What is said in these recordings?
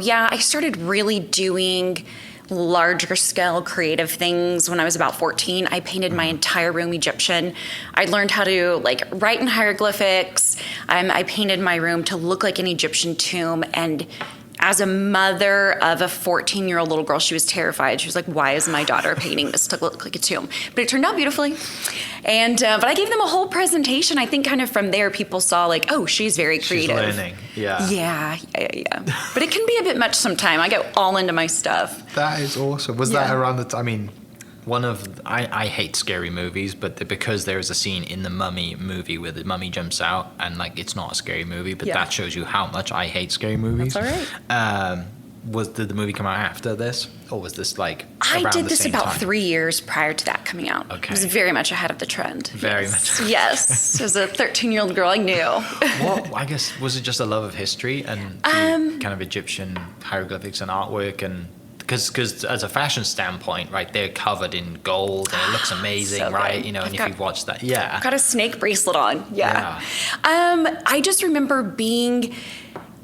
Yeah, I started really doing larger scale creative things when I was about 14. I painted my entire room Egyptian. I learned how to like write in hieroglyphics. I painted my room to look like an Egyptian tomb. And as a mother of a 14-year-old little girl, she was terrified. She was like, why is my daughter painting this to look like a tomb? But it turned out beautifully. And but I gave them a whole presentation. I think kind of from there, people saw like, oh, she's very creative. She's learning. Yeah. Yeah. But it can be a bit much sometimes. I go all into my stuff. That is awesome. Was that around the time? I mean, I hate scary movies, but because there is a scene in the Mummy movie where the mummy jumps out and like it's not a scary movie, but that shows you how much I hate scary movies. That's all right. Did the movie come out after this, or was this like I around did the this same about time? 3 years prior to that coming out. Okay. It was very much ahead of the trend. Very much. Yes. As a 13-year-old girl, I knew. Well, I guess, was it just a love of history and kind of Egyptian hieroglyphics and artwork, and because as a fashion standpoint, right, they're covered in gold and it looks amazing, So right? good. You know, and if you've watched that, yeah. Got a snake bracelet on. Yeah. I just remember being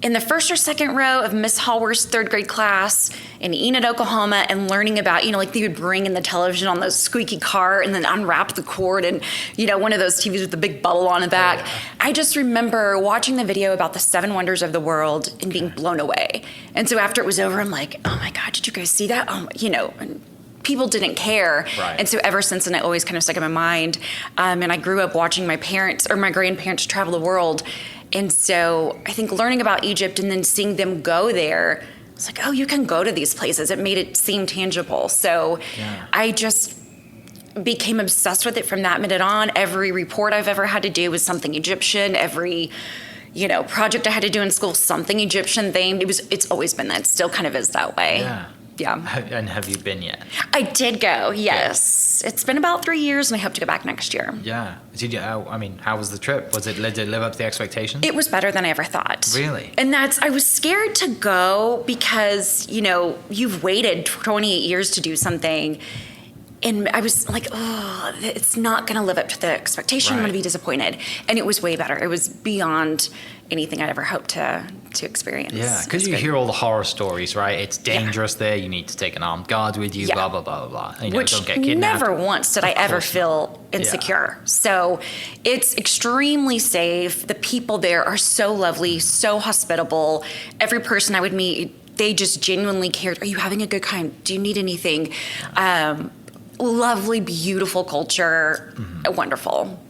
in the first or second row of Miss Hallworth's third grade class in Enid, Oklahoma, and learning about, like they would bring in the television on the squeaky cart and then unwrap the cord and, one of those TVs with the big bubble on the back. Yeah. I just remember watching the video about the 7 wonders of the world and being blown away. And so after it was over, I'm like, oh my God, did you guys see that? And people didn't care. Right. And so ever since then, it always kind of stuck in my mind. And I grew up watching my parents or my grandparents travel the world. And so I think learning about Egypt and then seeing them go there, it's like, oh, you can go to these places. It made it seem tangible. So I just became obsessed with it from that minute on. Every report I've ever had to do was something Egyptian. Every, project I had to do in school, something Egyptian themed. It's always been that. It still kind of is that way. Yeah. And have you been yet? I did go, yes. It's been about 3 years, and I hope to go back next year. Yeah. Did you? How was the trip? Did it live up to the expectations? It was better than I ever thought. Really? And I was scared to go because, you've waited 28 years to do something. And I was like, oh, it's not going to live up to the expectation. I'm going to be disappointed. And it was way better. It was beyond anything I'd ever hoped to experience. Yeah, because you hear all the horror stories, right? It's dangerous there. You need to take an armed guard with you, blah, blah, blah, blah, blah. Which don't get kidnapped. Never once did I ever feel insecure. So it's extremely safe. The people there are so lovely, so hospitable. Every person I would meet, they just genuinely cared. Are you having a good time? Do you need anything? Lovely, beautiful culture. Wonderful.